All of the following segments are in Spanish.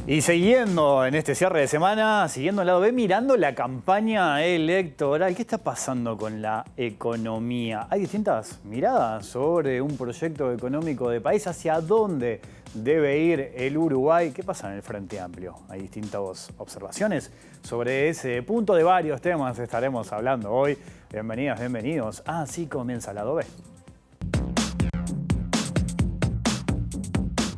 Y siguiendo en este cierre de semana, siguiendo al lado B, mirando la campaña electoral, ¿qué está pasando con la economía? Hay distintas miradas sobre un proyecto económico de país, hacia dónde debe ir el Uruguay. ¿Qué pasa en el Frente Amplio? Hay distintas observaciones sobre ese punto. De varios temas estaremos hablando hoy. Bienvenidas, bienvenidos. Así comienza el lado B.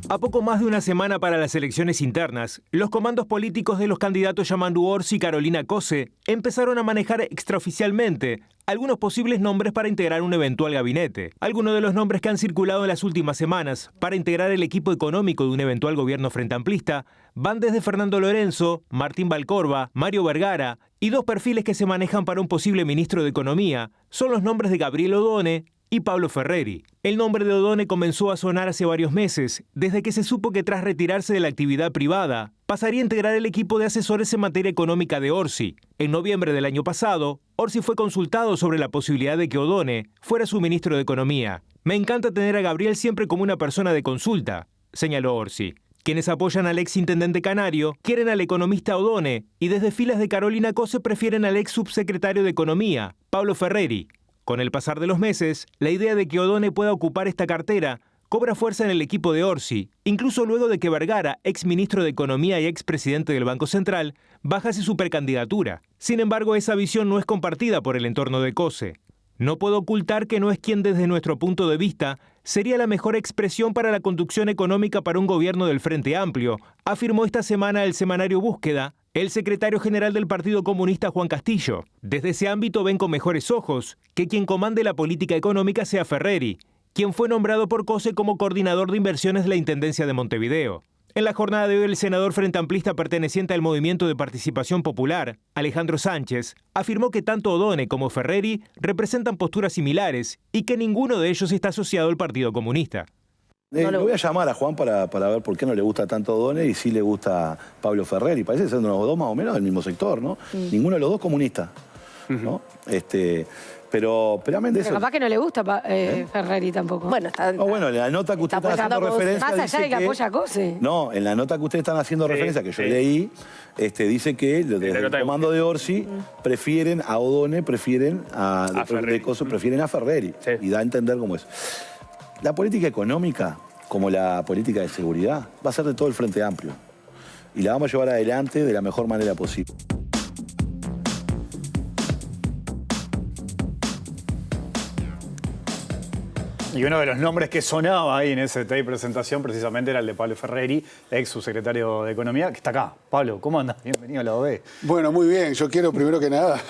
A poco más de una semana para las elecciones internas, los comandos políticos de los candidatos Yamandu Orsi y Carolina Cose empezaron a manejar extraoficialmente algunos posibles nombres para integrar un eventual gabinete. Algunos de los nombres que han circulado en las últimas semanas para integrar el equipo económico de un eventual gobierno frente amplista van desde Fernando Lorenzo, Martín Valcorba, Mario Vergara, y dos perfiles que se manejan para un posible ministro de Economía son los nombres de Gabriel Odone y Pablo Ferreri. El nombre de Odone comenzó a sonar hace varios meses, desde que se supo que tras retirarse de la actividad privada, pasaría a integrar el equipo de asesores en materia económica de Orsi. En noviembre del año pasado, Orsi fue consultado sobre la posibilidad de que Odone fuera su ministro de Economía. Me encanta tener a Gabriel siempre como una persona de consulta, señaló Orsi. Quienes apoyan al ex intendente canario quieren al economista Odone y desde filas de Carolina Cose prefieren al ex subsecretario de Economía, Pablo Ferreri. Con el pasar de los meses, la idea de que Odone pueda ocupar esta cartera cobra fuerza en el equipo de Orsi, incluso luego de que Vergara, ex ministro de Economía y ex presidente del Banco Central, bajase su precandidatura. Sin embargo, esa visión no es compartida por el entorno de Cose. No puedo ocultar que no es quien desde nuestro punto de vista sería la mejor expresión para la conducción económica para un gobierno del Frente Amplio, afirmó esta semana el semanario Búsqueda el secretario general del Partido Comunista Juan Castillo. Desde ese ámbito ven con mejores ojos que quien comande la política económica sea Ferreri, quien fue nombrado por Cose como coordinador de inversiones de la Intendencia de Montevideo. En la jornada de hoy, el senador frente amplista perteneciente al Movimiento de Participación Popular, Alejandro Sánchez, afirmó que tanto Odone como Ferreri representan posturas similares y que ninguno de ellos está asociado al Partido Comunista. Lo voy a llamar a Juan para ver por qué no le gusta tanto Odone y sí le gusta Pablo Ferreri. Parece ser los dos más o menos del mismo sector, ¿no? Ninguno de los dos comunista, ¿no? Pero eso... capaz que no le gusta Ferreri tampoco. Bueno, está... bueno, en la nota que usted está haciendo referencia... Más allá de que apoya a Cose. No, en la nota que ustedes están haciendo referencia, que yo leí, dice que desde el comando de Orsi prefieren a Odone, prefieren a Ferreri. Sí. Y da a entender cómo es. La política económica, como la política de seguridad, va a ser de todo el Frente Amplio. Y la vamos a llevar adelante de la mejor manera posible. Y uno de los nombres que sonaba ahí en ese tape presentación precisamente era el de Pablo Ferreri, ex subsecretario de Economía, que está acá. Pablo, ¿cómo andas? Bienvenido al lado B. Bueno, muy bien. Yo quiero primero que nada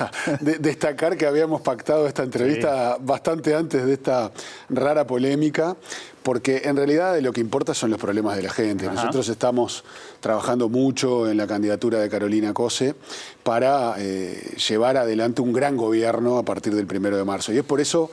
destacar que habíamos pactado esta entrevista bastante antes de esta rara polémica, porque en realidad lo que importa son los problemas de la gente. Nosotros estamos trabajando mucho en la candidatura de Carolina Cose para llevar adelante un gran gobierno a partir del 1 de marzo. Y es por eso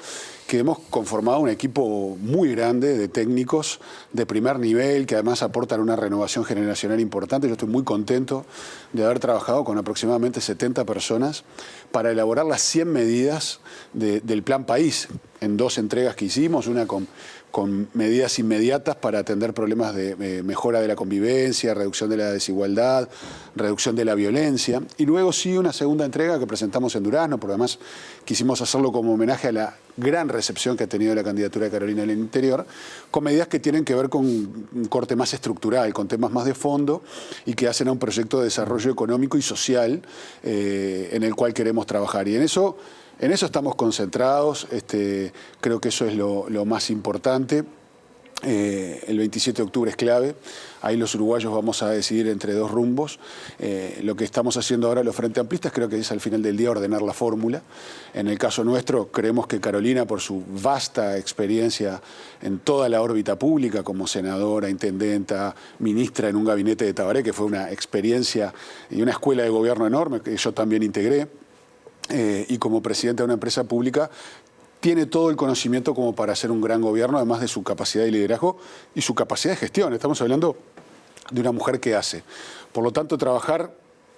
que hemos conformado un equipo muy grande de técnicos de primer nivel, que además aportan una renovación generacional importante. Yo estoy muy contento de haber trabajado con aproximadamente 70 personas para elaborar las 100 medidas del Plan País, en 2 entregas que hicimos, una con medidas inmediatas para atender problemas de mejora de la convivencia, reducción de la desigualdad, reducción de la violencia. Y luego sí una segunda entrega que presentamos en Durazno, porque además quisimos hacerlo como homenaje a la gran recepción que ha tenido la candidatura de Carolina en el interior, con medidas que tienen que ver con un corte más estructural, con temas más de fondo y que hacen a un proyecto de desarrollo económico y social en el cual queremos trabajar. Y en eso estamos concentrados, creo que eso es lo más importante. El 27 de octubre es clave, ahí los uruguayos vamos a decidir entre 2 rumbos. Lo que estamos haciendo ahora los Frente Amplistas creo que es al final del día ordenar la fórmula. En el caso nuestro creemos que Carolina, por su vasta experiencia en toda la órbita pública, como senadora, intendenta, ministra en un gabinete de Tabaré, que fue una experiencia y una escuela de gobierno enorme que yo también integré, y como presidente de una empresa pública, tiene todo el conocimiento como para hacer un gran gobierno, además de su capacidad de liderazgo y su capacidad de gestión. Estamos hablando de una mujer que hace. Por lo tanto,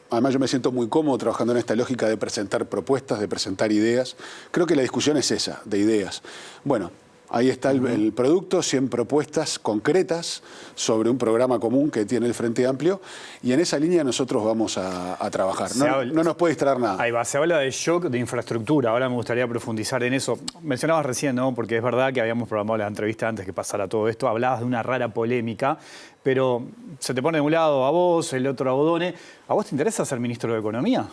además yo me siento muy cómodo trabajando en esta lógica de presentar propuestas, de presentar ideas. Creo que la discusión es esa, de ideas. Bueno, Ahí está el producto, 100 propuestas concretas sobre un programa común que tiene el Frente Amplio, y en esa línea nosotros vamos a trabajar. No nos puede distraer nada. Ahí va, se habla de shock de infraestructura, ahora me gustaría profundizar en eso. Mencionabas recién, ¿no? Porque es verdad que habíamos programado la entrevista antes que pasara todo esto, hablabas de una rara polémica, pero se te pone de un lado a vos, el otro a Odone. ¿A vos te interesa ser ministro de Economía?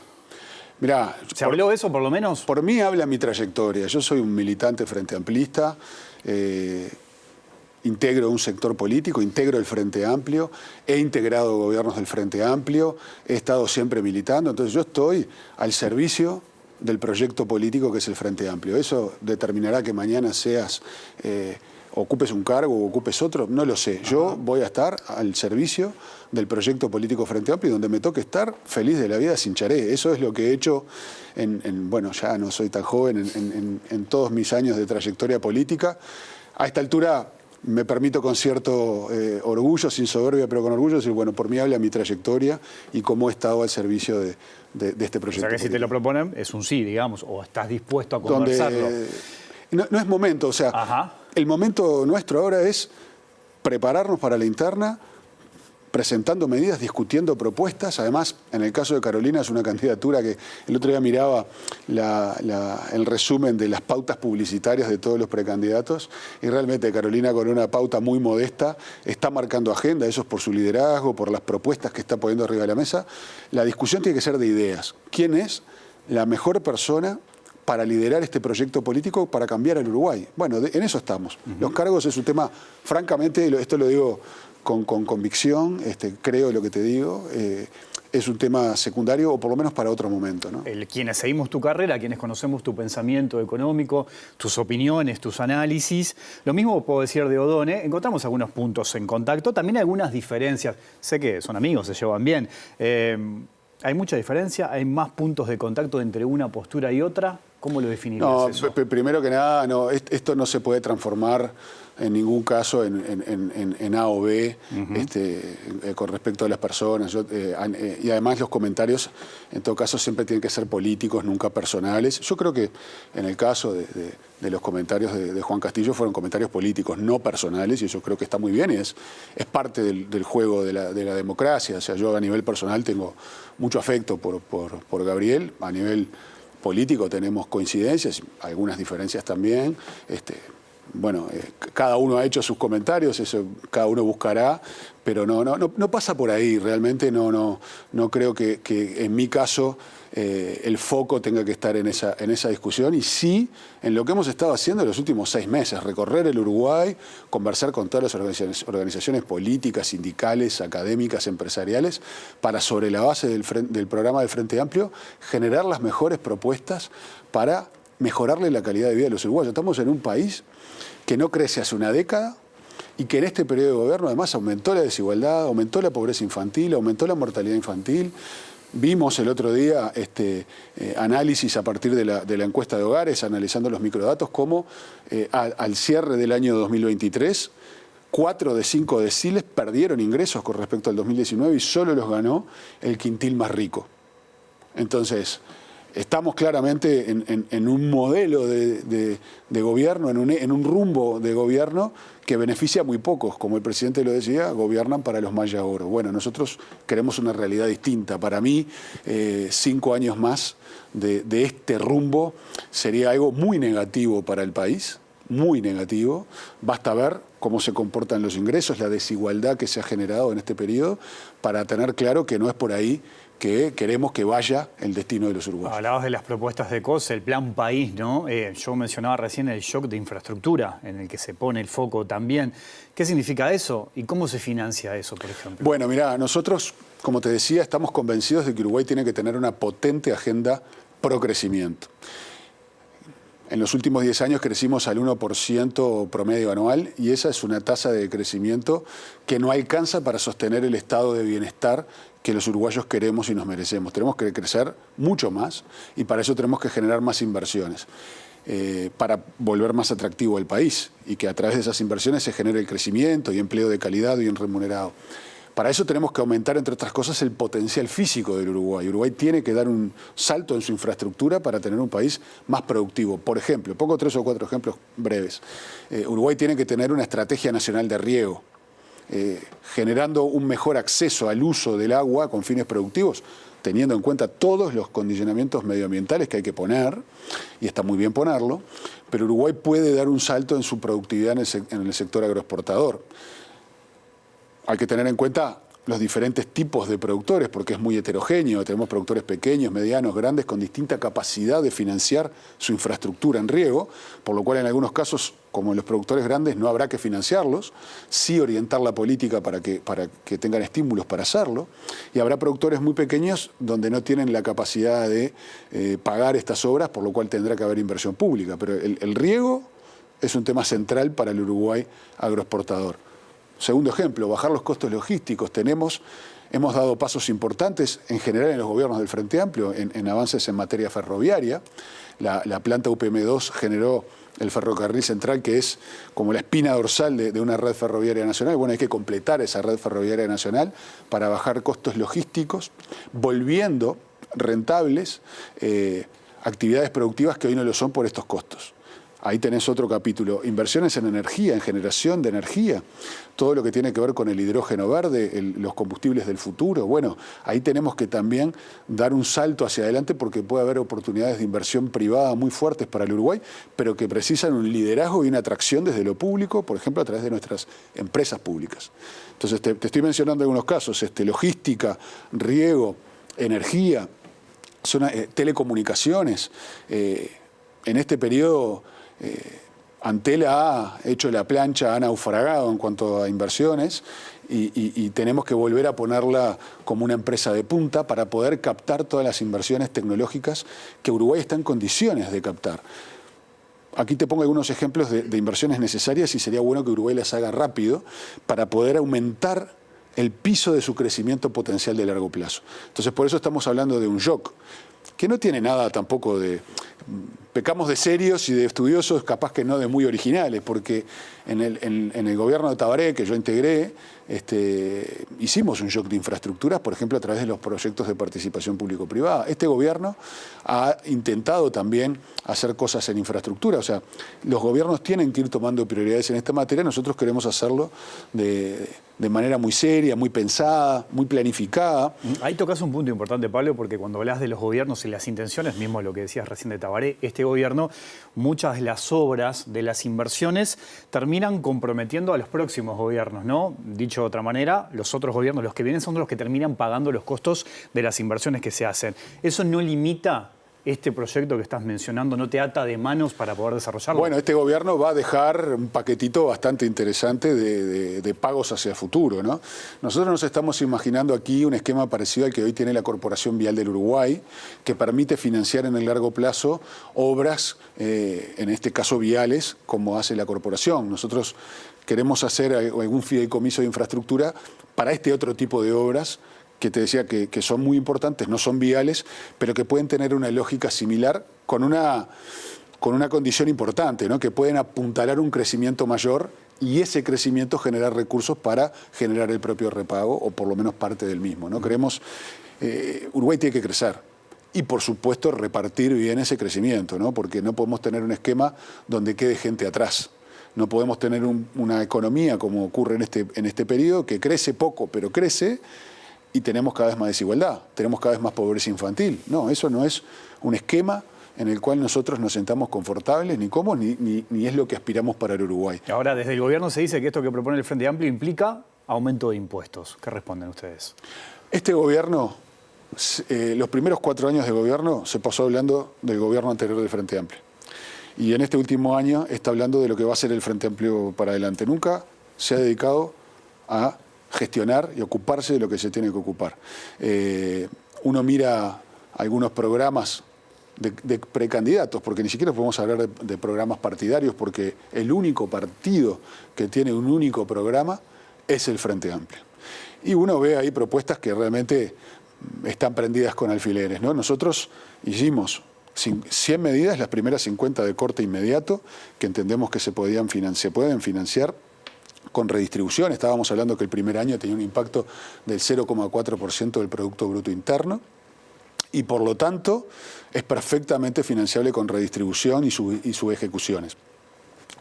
Mirá, ¿se habló de eso por lo menos? Por mí habla mi trayectoria. Yo soy un militante frente amplista, integro un sector político, integro el Frente Amplio, he integrado gobiernos del Frente Amplio, he estado siempre militando, entonces yo estoy al servicio del proyecto político que es el Frente Amplio. Eso determinará que mañana ocupes un cargo o ocupes otro, no lo sé. Yo voy a estar al servicio del proyecto político Frente Amplio, y donde me toque estar, feliz de la vida, cincharé. Eso es lo que he hecho bueno, ya no soy tan joven, en todos mis años de trayectoria política. A esta altura me permito con cierto orgullo, sin soberbia, pero con orgullo, decir, bueno, por mí habla mi trayectoria y cómo he estado al servicio de este proyecto. O sea que si te lo proponen, es un sí, digamos, o estás dispuesto a conversarlo. No es momento, o sea, el momento nuestro ahora es prepararnos para la interna, presentando medidas, discutiendo propuestas. Además, en el caso de Carolina es una candidatura que el otro día miraba el resumen de las pautas publicitarias de todos los precandidatos, y realmente Carolina, con una pauta muy modesta, está marcando agenda. Eso es por su liderazgo, por las propuestas que está poniendo arriba de la mesa. La discusión tiene que ser de ideas. ¿Quién es la mejor persona para liderar este proyecto político para cambiar al Uruguay? Bueno, en eso estamos. Los cargos es un tema, francamente, esto lo digo con convicción, creo lo que te digo, es un tema secundario, o por lo menos para otro momento, ¿no? Quienes seguimos tu carrera, quienes conocemos tu pensamiento económico, tus opiniones, tus análisis, lo mismo puedo decir de Odone, encontramos algunos puntos en contacto, también algunas diferencias. Sé que son amigos, se llevan bien. ¿Hay mucha diferencia? ¿Hay más puntos de contacto entre una postura y otra? ¿Cómo lo definirías eso? Primero que nada, esto no se puede transformar en ningún caso en A o B con respecto a las personas. Y además los comentarios, en todo caso, siempre tienen que ser políticos, nunca personales. Yo creo que en el caso de los comentarios de Juan Castillo fueron comentarios políticos, no personales, y eso creo que está muy bien, y es parte del juego de la democracia. O sea, yo a nivel personal tengo mucho afecto por Gabriel, a nivel político tenemos coincidencias, algunas diferencias también. Bueno, cada uno ha hecho sus comentarios, eso cada uno buscará, pero no pasa por ahí. Realmente no creo que en mi caso el foco tenga que estar en esa discusión, y sí en lo que hemos estado haciendo en los últimos 6 meses, recorrer el Uruguay, conversar con todas las organizaciones políticas, sindicales, académicas, empresariales, para, sobre la base del programa del Frente Amplio, generar las mejores propuestas para mejorarle la calidad de vida de los uruguayos. Estamos en un país que no crece hace una década, y que en este periodo de gobierno además aumentó la desigualdad, aumentó la pobreza infantil, aumentó la mortalidad infantil. Vimos el otro día análisis a partir de la encuesta de hogares, analizando los microdatos, cómo al cierre del año 2023, 4 de 5 deciles perdieron ingresos con respecto al 2019, y solo los ganó el quintil más rico. Entonces, estamos claramente en un modelo de gobierno, en un rumbo de gobierno que beneficia a muy pocos. Como el presidente lo decía, gobiernan para los maya oro. Bueno, nosotros queremos una realidad distinta. Para mí, 5 años más de este rumbo sería algo muy negativo para el país, muy negativo. Basta ver cómo se comportan los ingresos, la desigualdad que se ha generado en este periodo, para tener claro que no es por ahí que queremos que vaya el destino de los uruguayos. Hablabas de las propuestas de COSE, el plan país, ¿no? Yo mencionaba recién el shock de infraestructura, en el que se pone el foco también. ¿Qué significa eso? ¿Y cómo se financia eso, por ejemplo? Bueno, mirá, nosotros, como te decía, estamos convencidos de que Uruguay tiene que tener una potente agenda pro crecimiento. En los últimos 10 años crecimos al 1% promedio anual, y esa es una tasa de crecimiento que no alcanza para sostener el estado de bienestar que los uruguayos queremos y nos merecemos. Tenemos que crecer mucho más, y para eso tenemos que generar más inversiones, para volver más atractivo el país, y que a través de esas inversiones se genere el crecimiento y empleo de calidad bien remunerado. Para eso tenemos que aumentar, entre otras cosas, el potencial físico del Uruguay. Uruguay tiene que dar un salto en su infraestructura para tener un país más productivo. Por ejemplo, pongo 3 o 4 ejemplos breves. Uruguay tiene que tener una estrategia nacional de riego, generando un mejor acceso al uso del agua con fines productivos, teniendo en cuenta todos los condicionamientos medioambientales que hay que poner, y está muy bien ponerlo, pero Uruguay puede dar un salto en su productividad en el sector agroexportador. Hay que tener en cuenta los diferentes tipos de productores, porque es muy heterogéneo. Tenemos productores pequeños, medianos, grandes, con distinta capacidad de financiar su infraestructura en riego, por lo cual en algunos casos, como en los productores grandes, no habrá que financiarlos, sí orientar la política para que tengan estímulos para hacerlo. Y habrá productores muy pequeños donde no tienen la capacidad de pagar estas obras, por lo cual tendrá que haber inversión pública. Pero el riego es un tema central para el Uruguay agroexportador. Segundo ejemplo, bajar los costos logísticos. Hemos dado pasos importantes en general en los gobiernos del Frente Amplio en avances en materia ferroviaria. La planta UPM2 generó el ferrocarril central, que es como la espina dorsal de una red ferroviaria nacional. Bueno, hay que completar esa red ferroviaria nacional para bajar costos logísticos, volviendo rentables actividades productivas que hoy no lo son por estos costos. Ahí tenés otro capítulo, inversiones en energía, en generación de energía, todo lo que tiene que ver con el hidrógeno verde, los combustibles del futuro. Bueno, ahí tenemos que también dar un salto hacia adelante porque puede haber oportunidades de inversión privada muy fuertes para el Uruguay, pero que precisan un liderazgo y una atracción desde lo público, por ejemplo, a través de nuestras empresas públicas. Entonces, te estoy mencionando algunos casos, logística, riego, energía, telecomunicaciones. En este periodo, Antel ha hecho la plancha, ha naufragado en cuanto a inversiones y tenemos que volver a ponerla como una empresa de punta para poder captar todas las inversiones tecnológicas que Uruguay está en condiciones de captar. Aquí te pongo algunos ejemplos de inversiones necesarias y sería bueno que Uruguay las haga rápido para poder aumentar el piso de su crecimiento potencial de largo plazo. Entonces, por eso estamos hablando de un shock, que no tiene nada tampoco de... Pecamos de serios y de estudiosos, capaz que no de muy originales, porque en el gobierno de Tabaré, que yo integré, hicimos un shock de infraestructuras, por ejemplo, a través de los proyectos de participación público-privada. Este gobierno ha intentado también hacer cosas en infraestructura, o sea, los gobiernos tienen que ir tomando prioridades en esta materia, nosotros queremos hacerlo de manera muy seria, muy pensada, muy planificada. Ahí tocas un punto importante, Pablo, porque cuando hablas de los gobiernos y las intenciones, mismo lo que decías recién de Tabaré, este gobierno, muchas de las obras, de las inversiones, terminan comprometiendo a los próximos gobiernos, ¿no? Dicho de otra manera, los otros gobiernos, los que vienen, son los que terminan pagando los costos de las inversiones que se hacen. ¿Eso no limita este proyecto que estás mencionando, no te ata de manos para poder desarrollarlo? Bueno, este gobierno va a dejar un paquetito bastante interesante de pagos hacia el futuro, ¿no? Nosotros nos estamos imaginando aquí un esquema parecido al que hoy tiene la Corporación Vial del Uruguay, que permite financiar en el largo plazo obras, en este caso viales, como hace la Corporación. Nosotros queremos hacer algún fideicomiso de infraestructura para este otro tipo de obras, que te decía que son muy importantes, no son viales, pero que pueden tener una lógica similar con una condición importante, ¿no? Que pueden apuntalar un crecimiento mayor y ese crecimiento generar recursos para generar el propio repago o por lo menos parte del mismo, ¿no? Creemos, Uruguay tiene que crecer y por supuesto repartir bien ese crecimiento, ¿no? Porque no podemos tener un esquema donde quede gente atrás. No podemos tener una economía como ocurre en este periodo, que crece poco, pero crece, y tenemos cada vez más desigualdad, tenemos cada vez más pobreza infantil. No, eso no es un esquema en el cual nosotros nos sentamos confortables, ni cómo, ni es lo que aspiramos para el Uruguay. Ahora, desde el gobierno se dice que esto que propone el Frente Amplio implica aumento de impuestos. ¿Qué responden ustedes? Este gobierno, los primeros 4 años de gobierno, se pasó hablando del gobierno anterior del Frente Amplio. Y en este último año está hablando de lo que va a ser el Frente Amplio para adelante. Nunca se ha dedicado a gestionar y ocuparse de lo que se tiene que ocupar. Uno mira algunos programas de precandidatos, porque ni siquiera podemos hablar de programas partidarios, porque el único partido que tiene un único programa es el Frente Amplio. Y uno ve ahí propuestas que realmente están prendidas con alfileres, ¿no? Nosotros hicimos 100 medidas, las primeras 50 de corte inmediato, que entendemos que se pueden financiar con redistribución. Estábamos hablando que el primer año tenía un impacto del 0,4% del Producto Bruto Interno y por lo tanto es perfectamente financiable con redistribución y sus ejecuciones.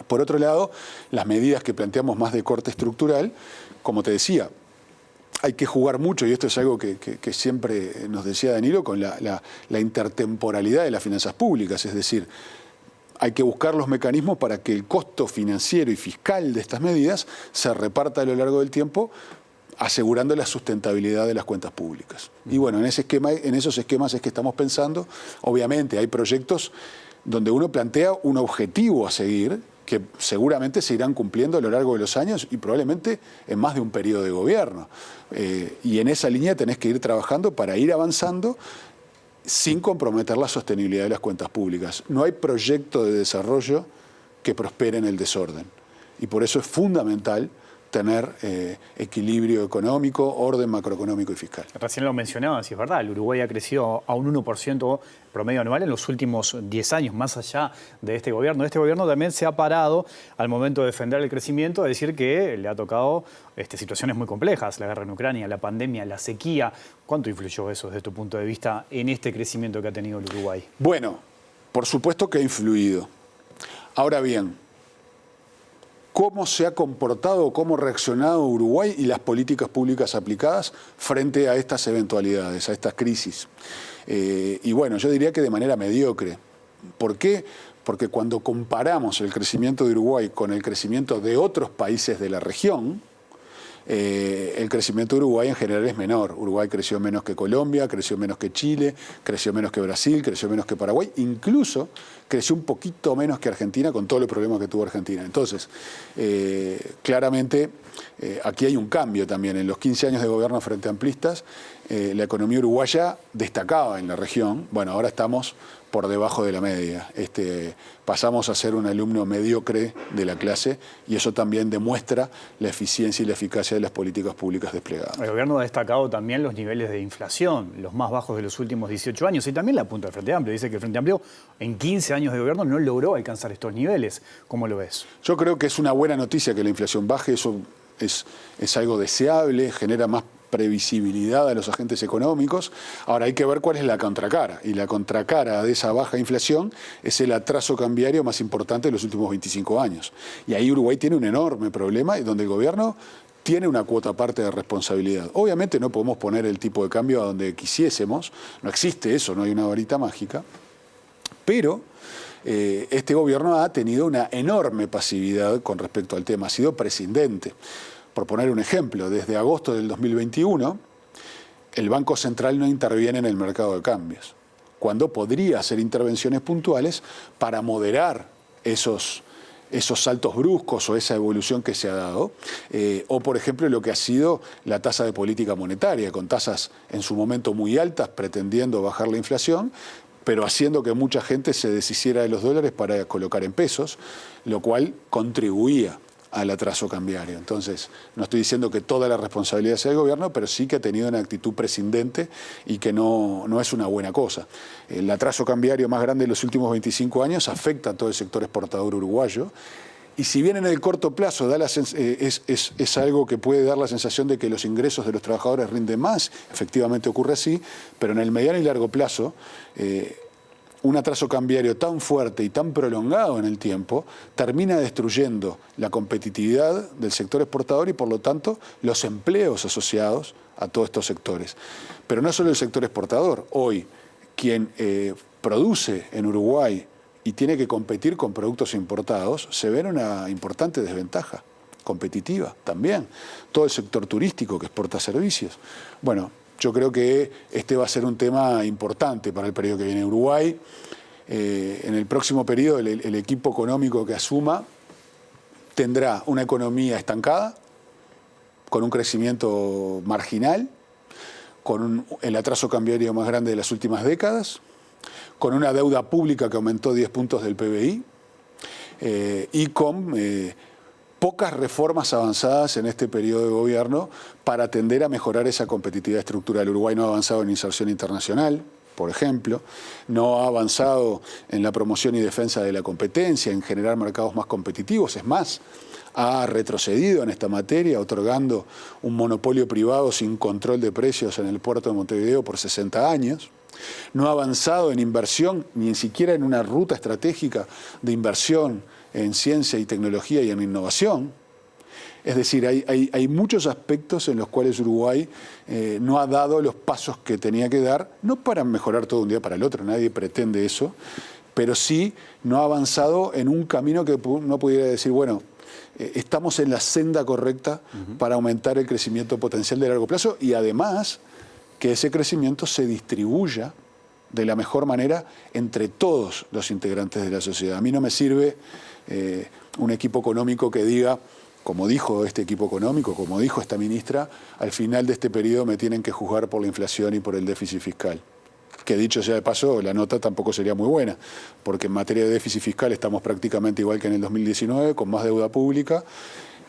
Por otro lado, las medidas que planteamos más de corte estructural, como te decía, hay que jugar mucho, y esto es algo que siempre nos decía Danilo, con la intertemporalidad de las finanzas públicas, es decir, hay que buscar los mecanismos para que el costo financiero y fiscal de estas medidas se reparta a lo largo del tiempo, asegurando la sustentabilidad de las cuentas públicas. Y bueno, en esos esquemas es que estamos pensando. Obviamente hay proyectos donde uno plantea un objetivo a seguir, que seguramente se irán cumpliendo a lo largo de los años y probablemente en más de un periodo de gobierno. Y en esa línea tenés que ir trabajando para ir avanzando sin comprometer la sostenibilidad de las cuentas públicas. No hay proyecto de desarrollo que prospere en el desorden. Y por eso es fundamental tener equilibrio económico, orden macroeconómico y fiscal. Recién lo mencionabas, y es verdad, el Uruguay ha crecido a un 1% promedio anual en los últimos 10 años, más allá de este gobierno. Este gobierno también se ha parado al momento de defender el crecimiento, a decir que le ha tocado situaciones muy complejas, la guerra en Ucrania, la pandemia, la sequía. ¿Cuánto influyó eso desde tu punto de vista en este crecimiento que ha tenido el Uruguay? Bueno, por supuesto que ha influido. Ahora bien, ¿cómo se ha comportado, cómo ha reaccionado Uruguay y las políticas públicas aplicadas frente a estas eventualidades, a estas crisis? Y bueno, yo diría que de manera mediocre. ¿Por qué? Porque cuando comparamos el crecimiento de Uruguay con el crecimiento de otros países de la región, el crecimiento de Uruguay en general es menor. Uruguay creció menos que Colombia, creció menos que Chile, creció menos que Brasil, creció menos que Paraguay, incluso creció un poquito menos que Argentina con todos los problemas que tuvo Argentina. Entonces, claramente aquí hay un cambio también. En los 15 años de gobierno frente a amplistas, la economía uruguaya destacaba en la región. Bueno, ahora estamos por debajo de la media. Pasamos a ser un alumno mediocre de la clase y eso también demuestra la eficiencia y la eficacia de las políticas públicas desplegadas. El gobierno ha destacado también los niveles de inflación, los más bajos de los últimos 18 años, y también la apunta del Frente Amplio. Dice que el Frente Amplio en 15 años de gobierno no logró alcanzar estos niveles. ¿Cómo lo ves? Yo creo que es una buena noticia que la inflación baje, eso es algo deseable, genera más previsibilidad a los agentes económicos. Ahora hay que ver cuál es la contracara, y la contracara de esa baja inflación es el atraso cambiario más importante de los últimos 25 años. Y ahí Uruguay tiene un enorme problema y donde el gobierno tiene una cuota aparte de responsabilidad. Obviamente no podemos poner el tipo de cambio a donde quisiésemos, no existe eso, no hay una varita mágica, pero este gobierno ha tenido una enorme pasividad con respecto al tema, ha sido prescindente. Por poner un ejemplo, desde agosto del 2021, el Banco Central no interviene en el mercado de cambios, cuando podría hacer intervenciones puntuales para moderar esos saltos bruscos o esa evolución que se ha dado, o por ejemplo lo que ha sido la tasa de política monetaria, con tasas en su momento muy altas pretendiendo bajar la inflación, pero haciendo que mucha gente se deshiciera de los dólares para colocar en pesos, lo cual contribuía al atraso cambiario. Entonces, no estoy diciendo que toda la responsabilidad sea del gobierno, pero sí que ha tenido una actitud prescindente y que no es una buena cosa. El atraso cambiario más grande de los últimos 25 años afecta a todo el sector exportador uruguayo. Y si bien en el corto plazo es algo que puede dar la sensación de que los ingresos de los trabajadores rinden más, efectivamente ocurre así, pero en el mediano y largo plazo, un atraso cambiario tan fuerte y tan prolongado en el tiempo termina destruyendo la competitividad del sector exportador y por lo tanto los empleos asociados a todos estos sectores. Pero no solo el sector exportador. Hoy quien produce en Uruguay y tiene que competir con productos importados se ve en una importante desventaja competitiva también. Todo el sector turístico que exporta servicios. Bueno, yo creo que este va a ser un tema importante para el periodo que viene. Uruguay, en el próximo periodo, el equipo económico que asuma tendrá una economía estancada, con un crecimiento marginal, con el atraso cambiario más grande de las últimas décadas, con una deuda pública que aumentó 10 puntos del PBI y con pocas reformas avanzadas en este periodo de gobierno para atender a mejorar esa competitividad estructural. Uruguay no ha avanzado en inserción internacional, por ejemplo, no ha avanzado en la promoción y defensa de la competencia, en generar mercados más competitivos. Es más, ha retrocedido en esta materia, otorgando un monopolio privado sin control de precios en el puerto de Montevideo por 60 años. No ha avanzado en inversión, ni siquiera en una ruta estratégica de inversión en ciencia y tecnología y en innovación. Es decir, hay muchos aspectos en los cuales Uruguay no ha dado los pasos que tenía que dar, no para mejorar todo un día para el otro, nadie pretende eso, pero sí no ha avanzado en un camino que uno pudiera decir, bueno, estamos en la senda correcta para aumentar el crecimiento potencial de largo plazo y además que ese crecimiento se distribuya de la mejor manera entre todos los integrantes de la sociedad. A mí no me sirve un equipo económico que diga, como dijo este equipo económico, como dijo esta ministra, al final de este periodo me tienen que juzgar por la inflación y por el déficit fiscal. Que dicho sea de paso, la nota tampoco sería muy buena, porque en materia de déficit fiscal estamos prácticamente igual que en el 2019, con más deuda pública,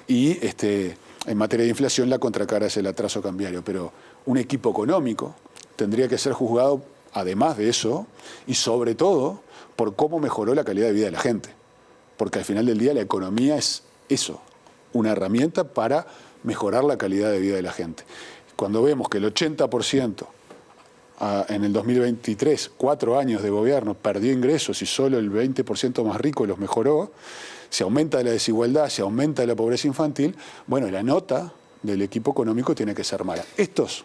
y en materia de inflación la contracara es el atraso cambiario. Pero un equipo económico tendría que ser juzgado, además de eso, y sobre todo, por cómo mejoró la calidad de vida de la gente. Porque al final del día la economía es eso, una herramienta para mejorar la calidad de vida de la gente. Cuando vemos que el 80% en el 2023, 4 años de gobierno, perdió ingresos y solo el 20% más rico los mejoró, se aumenta la desigualdad, se aumenta la pobreza infantil, bueno, la nota del equipo económico tiene que ser mala. Estos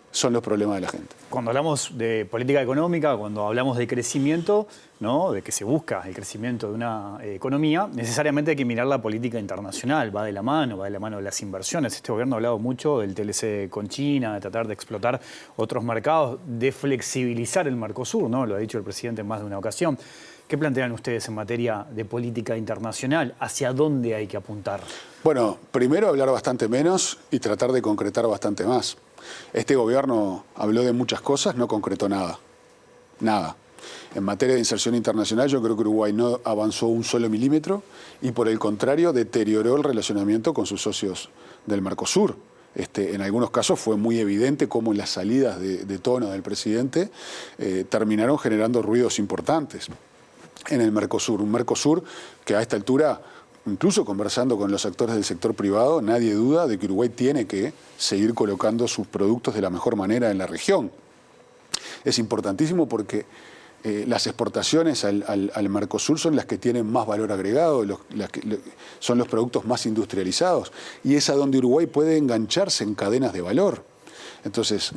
son los problemas de la gente. Cuando hablamos de política económica, cuando hablamos de crecimiento, ¿no? De que se busca el crecimiento de una economía, necesariamente hay que mirar la política internacional, va de la mano de las inversiones. Este gobierno ha hablado mucho del TLC con China, de tratar de explotar otros mercados, de flexibilizar el Mercosur, ¿no? Lo ha dicho el presidente en más de una ocasión. ¿Qué plantean ustedes en materia de política internacional? ¿Hacia dónde hay que apuntar? Bueno, primero hablar bastante menos y tratar de concretar bastante más. Este gobierno habló de muchas cosas, no concretó nada. Nada. En materia de inserción internacional yo creo que Uruguay no avanzó un solo milímetro y por el contrario deterioró el relacionamiento con sus socios del Mercosur. En algunos casos fue muy evidente cómo las salidas de tono del presidente terminaron generando ruidos importantes en el Mercosur. Un Mercosur que a esta altura, incluso conversando con los actores del sector privado, nadie duda de que Uruguay tiene que seguir colocando sus productos de la mejor manera en la región. Es importantísimo porque las exportaciones al Mercosur son las que tienen más valor agregado, son los productos más industrializados y es a donde Uruguay puede engancharse en cadenas de valor. Entonces,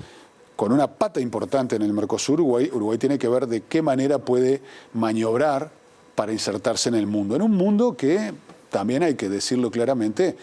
con una pata importante en el Mercosur, Uruguay tiene que ver de qué manera puede maniobrar para insertarse en el mundo. En un mundo que, también hay que decirlo claramente,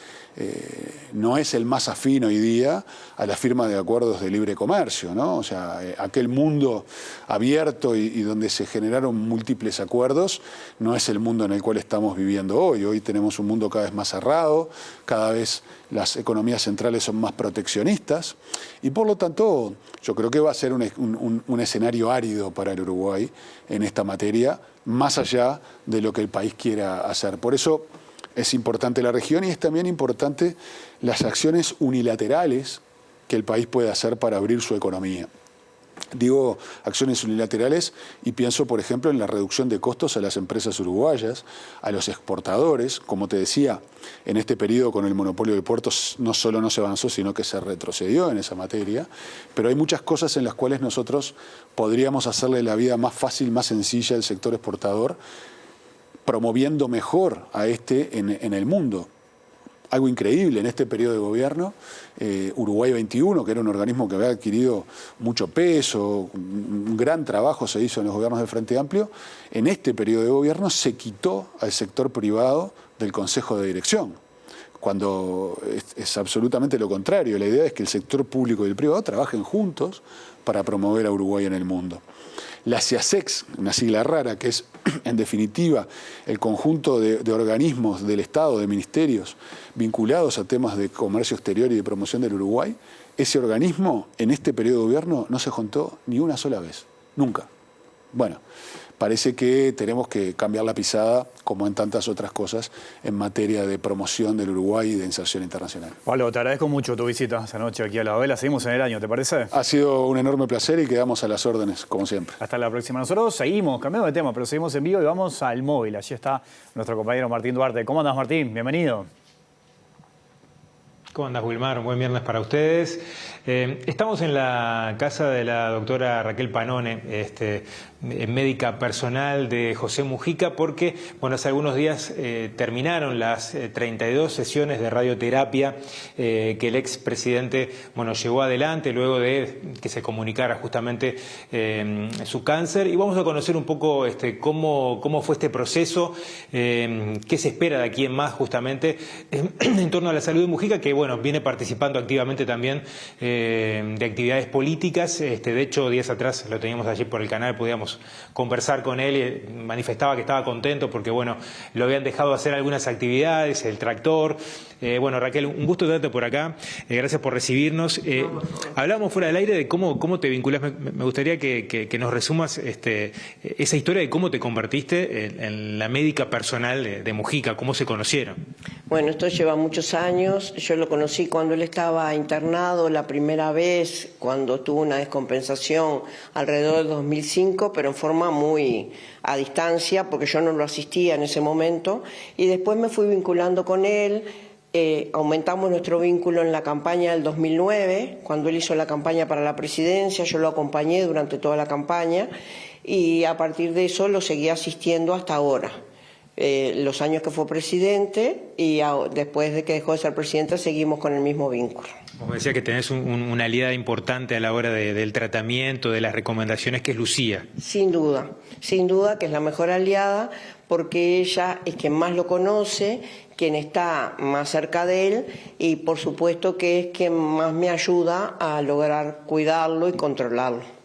no es el más afín hoy día a la firma de acuerdos de libre comercio, ¿no? O sea, aquel mundo abierto y donde se generaron múltiples acuerdos no es el mundo en el cual estamos viviendo hoy. Hoy tenemos un mundo cada vez más cerrado, cada vez las economías centrales son más proteccionistas y por lo tanto yo creo que va a ser un escenario árido para el Uruguay en esta materia, más allá de lo que el país quiera hacer. Por eso es importante la región y es también importante las acciones unilaterales que el país puede hacer para abrir su economía. Digo acciones unilaterales y pienso, por ejemplo, en la reducción de costos a las empresas uruguayas, a los exportadores. Como te decía, en este periodo con el monopolio de puertos no solo no se avanzó, sino que se retrocedió en esa materia. Pero hay muchas cosas en las cuales nosotros podríamos hacerle la vida más fácil, más sencilla al sector exportador, promoviendo mejor a en el mundo. Algo increíble en este periodo de gobierno, Uruguay 21, que era un organismo que había adquirido mucho peso, un gran trabajo se hizo en los gobiernos del Frente Amplio, en este periodo de gobierno se quitó al sector privado del Consejo de Dirección, cuando es absolutamente lo contrario. La idea es que el sector público y el privado trabajen juntos para promover a Uruguay en el mundo. La CIASEX, una sigla rara, que es en definitiva el conjunto de organismos del Estado, de ministerios, vinculados a temas de comercio exterior y de promoción del Uruguay, ese organismo en este periodo de gobierno no se juntó ni una sola vez, nunca. Bueno, parece que tenemos que cambiar la pisada, como en tantas otras cosas, en materia de promoción del Uruguay y de inserción internacional. Pablo, te agradezco mucho tu visita esta noche aquí a La Vela. Seguimos en el año, ¿te parece? Ha sido un enorme placer y quedamos a las órdenes, como siempre. Hasta la próxima. Nosotros seguimos, cambiamos de tema, pero seguimos en vivo y vamos al móvil. Allí está nuestro compañero Martín Duarte. ¿Cómo andas, Martín? Bienvenido. ¿Cómo andas, Wilmar? Un buen viernes para ustedes. Estamos en la casa de la doctora Raquel Panone, médica personal de José Mujica, porque hace algunos días terminaron las 32 sesiones de radioterapia que el expresidente llevó adelante luego de que se comunicara justamente su cáncer. Y vamos a conocer un poco cómo fue este proceso, qué se espera de aquí en más justamente en torno a la salud de Mujica, que viene participando activamente también de actividades políticas. De hecho, días atrás lo teníamos allí por el canal, podíamos conversar con él y manifestaba que estaba contento porque lo habían dejado hacer algunas actividades, el tractor. Raquel, un gusto tenerte por acá, gracias por recibirnos. Hablábamos fuera del aire de cómo te vinculas. Me gustaría que nos resumas esa historia de cómo te convertiste en la médica personal de Mujica, cómo se conocieron. Bueno, esto lleva muchos años. Yo lo conocí cuando él estaba internado la primera vez, cuando tuvo una descompensación alrededor del 2005, pero en forma muy a distancia, porque yo no lo asistía en ese momento. Y después me fui vinculando con él. Aumentamos nuestro vínculo en la campaña del 2009, cuando él hizo la campaña para la presidencia. Yo lo acompañé durante toda la campaña y a partir de eso lo seguí asistiendo hasta ahora. Los años que fue presidente y después de que dejó de ser presidente seguimos con el mismo vínculo. Vos me decías que tenés una aliada importante a la hora del tratamiento, de las recomendaciones, que es Lucía. Sin duda que es la mejor aliada, porque ella es quien más lo conoce, quien está más cerca de él y por supuesto que es quien más me ayuda a lograr cuidarlo y controlarlo.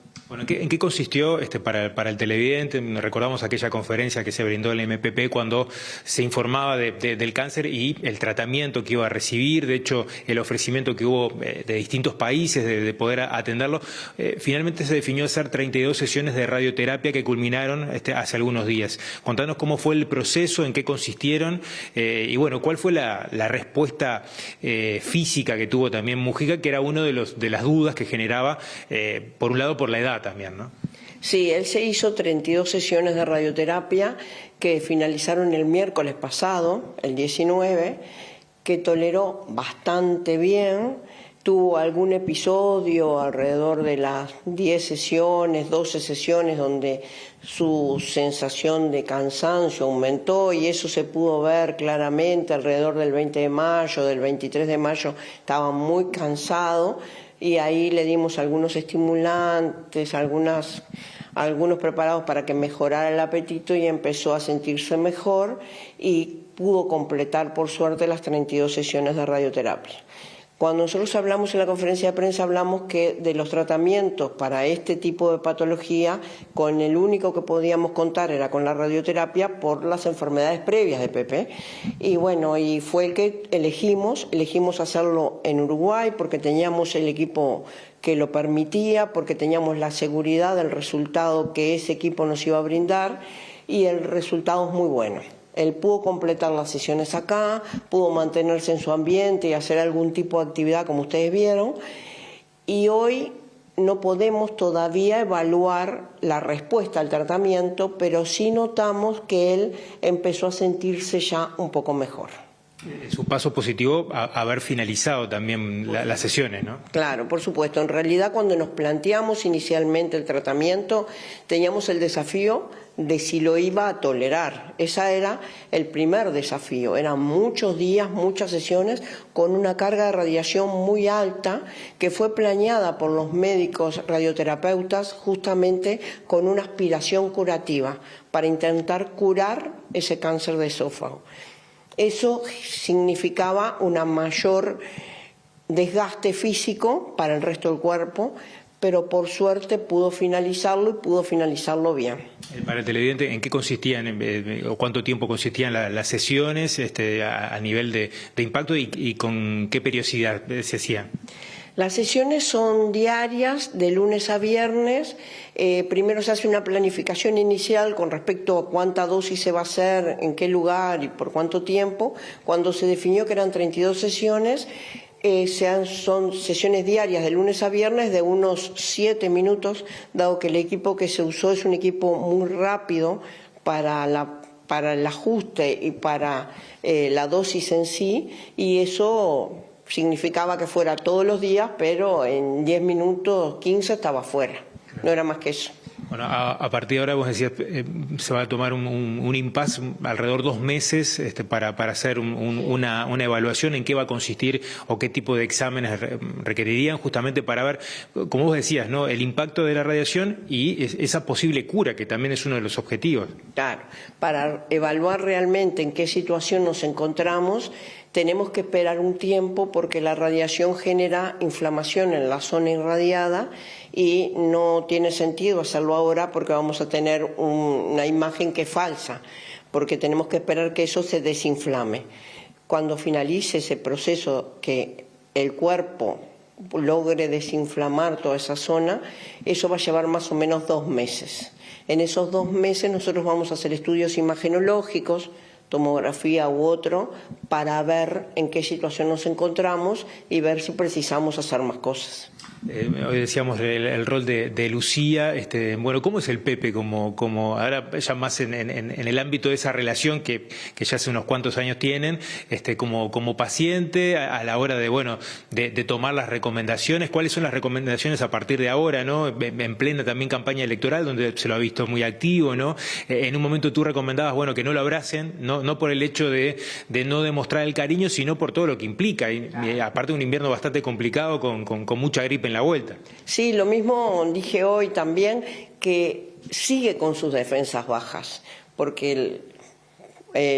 ¿En qué consistió para el televidente? Recordamos aquella conferencia que se brindó en el MPP cuando se informaba del cáncer y el tratamiento que iba a recibir, de hecho el ofrecimiento que hubo de distintos países de poder atenderlo. Finalmente se definió hacer 32 sesiones de radioterapia que culminaron hace algunos días. Contanos cómo fue el proceso, en qué consistieron y cuál fue la respuesta física que tuvo también Mujica, que era uno de las dudas que generaba, por un lado por la edad también, ¿no? Sí, él se hizo 32 sesiones de radioterapia que finalizaron el miércoles pasado, el 19, que toleró bastante bien. Tuvo algún episodio alrededor de las 10 sesiones, 12 sesiones, donde su sensación de cansancio aumentó y eso se pudo ver claramente alrededor del 20 de mayo, del 23 de mayo, estaba muy cansado. Y ahí le dimos algunos estimulantes, algunos preparados para que mejorara el apetito y empezó a sentirse mejor y pudo completar, por suerte, las 32 sesiones de radioterapia. Cuando nosotros hablamos en la conferencia de prensa, hablamos que de los tratamientos para este tipo de patología, con el único que podíamos contar era con la radioterapia por las enfermedades previas de Pepe. Y y fue el que elegimos hacerlo en Uruguay porque teníamos el equipo que lo permitía, porque teníamos la seguridad del resultado que ese equipo nos iba a brindar y el resultado es muy bueno. Él pudo completar las sesiones acá, pudo mantenerse en su ambiente y hacer algún tipo de actividad como ustedes vieron. Y hoy no podemos todavía evaluar la respuesta al tratamiento, pero sí notamos que él empezó a sentirse ya un poco mejor. Su paso positivo a haber finalizado también las sesiones, ¿no? Claro, por supuesto. En realidad, cuando nos planteamos inicialmente el tratamiento, teníamos el desafío de si lo iba a tolerar. Ese era el primer desafío. Eran muchos días, muchas sesiones, con una carga de radiación muy alta que fue planeada por los médicos radioterapeutas justamente con una aspiración curativa para intentar curar ese cáncer de esófago. Eso significaba una mayor desgaste físico para el resto del cuerpo, pero por suerte pudo finalizarlo y pudo finalizarlo bien. Para el televidente, ¿en qué consistían o cuánto tiempo consistían las sesiones a nivel de impacto y con qué periodicidad se hacían? Las sesiones son diarias, de lunes a viernes. Primero se hace una planificación inicial con respecto a cuánta dosis se va a hacer, en qué lugar y por cuánto tiempo. Cuando se definió que eran 32 sesiones, son sesiones diarias de lunes a viernes de unos 7 minutos, dado que el equipo que se usó es un equipo muy rápido para el ajuste y para la dosis en sí, y eso significaba que fuera todos los días, pero en 10 minutos, 15 estaba fuera. No era más que eso. Bueno, a partir de ahora vos decías, se va a tomar un impasse alrededor de 2 meses para hacer una evaluación en qué va a consistir o qué tipo de exámenes requerirían, justamente para ver, como vos decías, ¿no?, el impacto de la radiación y esa posible cura, que también es uno de los objetivos. Claro, para evaluar realmente en qué situación nos encontramos, tenemos que esperar un tiempo porque la radiación genera inflamación en la zona irradiada y no tiene sentido hacerlo ahora porque vamos a tener una imagen que es falsa, porque tenemos que esperar que eso se desinflame. Cuando finalice ese proceso, que el cuerpo logre desinflamar toda esa zona, eso va a llevar más o menos 2 meses. En esos 2 meses nosotros vamos a hacer estudios imagenológicos, tomografía u otro, para ver en qué situación nos encontramos y ver si precisamos hacer más cosas. Hoy decíamos el rol de Lucía. Bueno, ¿cómo es el Pepe como ahora ya más en el ámbito de esa relación que ya hace unos cuantos años tienen, como paciente a la hora de tomar las recomendaciones? ¿Cuáles son las recomendaciones a partir de ahora, ¿no? En plena también campaña electoral, donde se lo ha visto muy activo, ¿no? En un momento tú recomendabas, bueno, que no lo abracen, no por el hecho de no demostrar el cariño, sino por todo lo que implica. Y aparte un invierno bastante complicado con mucha gripe en la vuelta. Sí, lo mismo dije hoy también, que sigue con sus defensas bajas, porque